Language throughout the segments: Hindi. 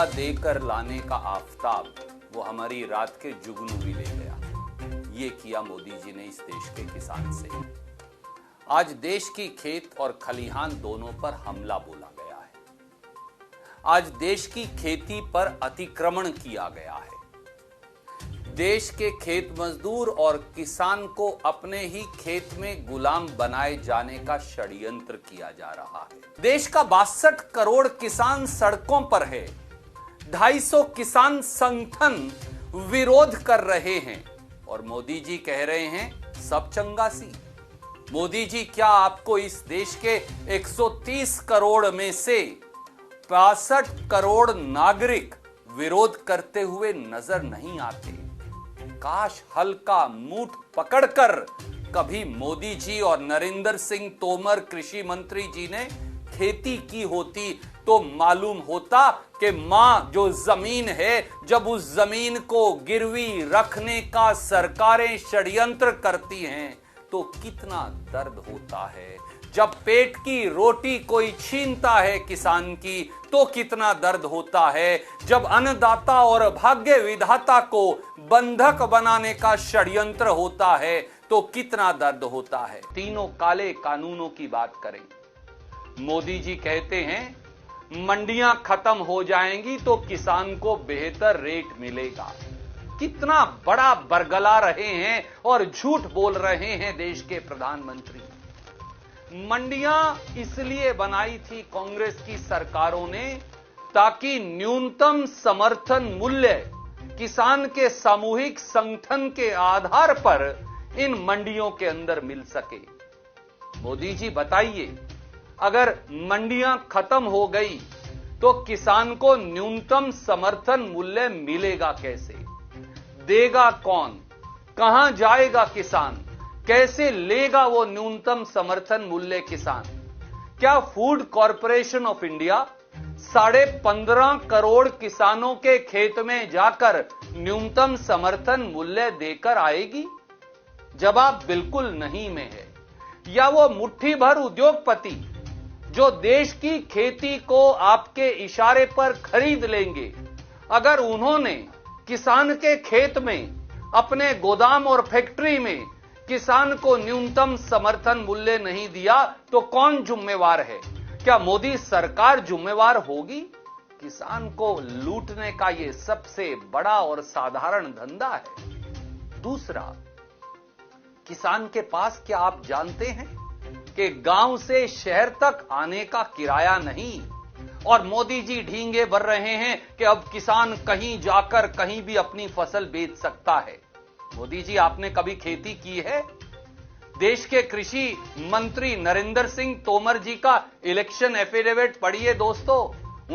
उजाला देकर लाने का आफताब वो हमारी रात के जुगनू भी ले गया। ये किया मोदी जी ने इस देश के किसान से। आज देश की खेत और खलिहान दोनों पर हमला बोला गया है। आज देश की खेती पर अतिक्रमण किया गया है। देश के खेत मजदूर और किसान को अपने ही खेत में गुलाम बनाए जाने का षड्यंत्र किया जा रहा है। देश का 62 करोड़ किसान सड़कों पर है। 250 किसान संगठन विरोध कर रहे हैं और मोदी जी कह रहे हैं सब चंगासी। मोदी जी, क्या आपको इस देश के 130 करोड़ में से 65 करोड़ नागरिक विरोध करते हुए नजर नहीं आते? काश हल्का मूठ पकड़कर कभी मोदी जी और नरेंद्र सिंह तोमर कृषि मंत्री जी ने खेती की होती तो मालूम होता कि मां जो जमीन है, जब उस जमीन को गिरवी रखने का सरकारें षड्यंत्र करती हैं तो कितना दर्द होता है। जब पेट की रोटी कोई छीनता है किसान की तो कितना दर्द होता है। जब अन्नदाता और भाग्य विधाता को बंधक बनाने का षड्यंत्र होता है तो कितना दर्द होता है। तीनों काले कानूनों की बात करें। मोदी जी कहते हैं मंडियां खत्म हो जाएंगी तो किसान को बेहतर रेट मिलेगा। कितना बड़ा बरगला रहे हैं और झूठ बोल रहे हैं देश के प्रधानमंत्री। मंडियां इसलिए बनाई थी कांग्रेस की सरकारों ने ताकि न्यूनतम समर्थन मूल्य किसान के सामूहिक संगठन के आधार पर इन मंडियों के अंदर मिल सके। मोदी जी बताइए, अगर मंडियां खत्म हो गई तो किसान को न्यूनतम समर्थन मूल्य मिलेगा कैसे? देगा कौन? कहां जाएगा किसान? कैसे लेगा वो न्यूनतम समर्थन मूल्य किसान? क्या food corporation of India 15.5 crore किसानों के खेत में जाकर न्यूनतम समर्थन मूल्य देकर आएगी? जवाब बिल्कुल नहीं में है। या वो मुट्ठी भर उद्योगपति जो देश की खेती को आपके इशारे पर खरीद लेंगे, अगर उन्होंने किसान के खेत में, अपने गोदाम और फैक्ट्री में किसान को न्यूनतम समर्थन मूल्य नहीं दिया तो कौन जिम्मेवार है? क्या मोदी सरकार जिम्मेवार होगी? किसान को लूटने का यह सबसे बड़ा और साधारण धंधा है। दूसरा, किसान के पास, क्या आप जानते हैं कि गांव से शहर तक आने का किराया नहीं? और मोदी जी ढींगे भर रहे हैं कि अब किसान कहीं जाकर कहीं भी अपनी फसल बेच सकता है। मोदी जी, आपने कभी खेती की है? देश के कृषि मंत्री नरेंद्र सिंह तोमर जी का इलेक्शन एफिडेविट पढ़िए दोस्तों।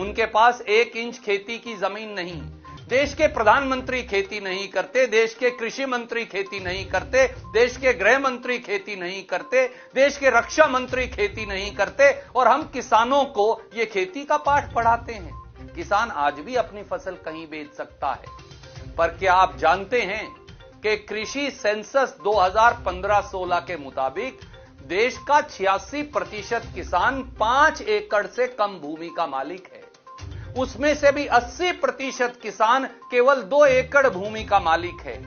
उनके पास 1 इंच खेती की जमीन नहीं। देश के प्रधानमंत्री खेती नहीं करते, देश के कृषि मंत्री खेती नहीं करते, देश के गृह मंत्री खेती नहीं करते, देश के रक्षा मंत्री खेती नहीं करते, और हम किसानों को यह खेती का पाठ पढ़ाते हैं। किसान आज भी अपनी फसल कहीं बेच सकता है। पर क्या आप जानते हैं कि कृषि सेंसस 2015-16 के मुताबिक देश का 86% किसान 5 एकड़ से कम भूमि का मालिक है। उसमें से भी 80% किसान केवल 2 एकड़ भूमि का मालिक है।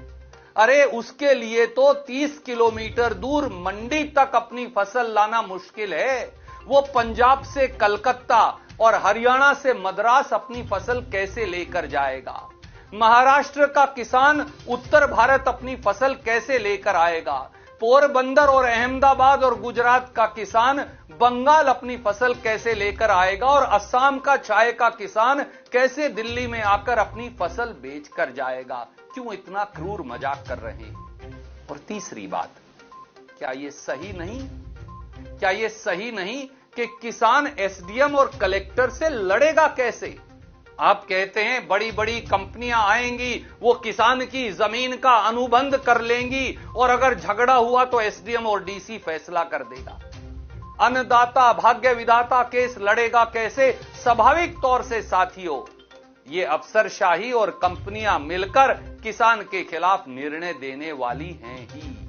अरे उसके लिए तो 30 किलोमीटर दूर मंडी तक अपनी फसल लाना मुश्किल है। वो पंजाब से कलकत्ता और हरियाणा से मद्रास अपनी फसल कैसे लेकर जाएगा? महाराष्ट्र का किसान उत्तर भारत अपनी फसल कैसे लेकर आएगा? पोरबंदर और अहमदाबाद और गुजरात का किसान बंगाल अपनी फसल कैसे लेकर आएगा? और असम का चाय का किसान कैसे दिल्ली में आकर अपनी फसल बेचकर जाएगा? क्यों इतना क्रूर मजाक कर रहे हैं? और तीसरी बात, क्या यह सही नहीं? क्या यह सही नहीं कि किसान एसडीएम और कलेक्टर से लड़ेगा कैसे? आप कहते हैं बड़ी बड़ी कंपनियां आएंगी, वो किसान की जमीन का अनुबंध कर लेंगी और अगर झगड़ा हुआ तो एसडीएम और डीसी फैसला कर देगा। अन्नदाता भाग्य विधाता केस लड़ेगा कैसे? स्वाभाविक तौर से साथियों, ये अफसरशाही और कंपनियां मिलकर किसान के खिलाफ निर्णय देने वाली हैं ही।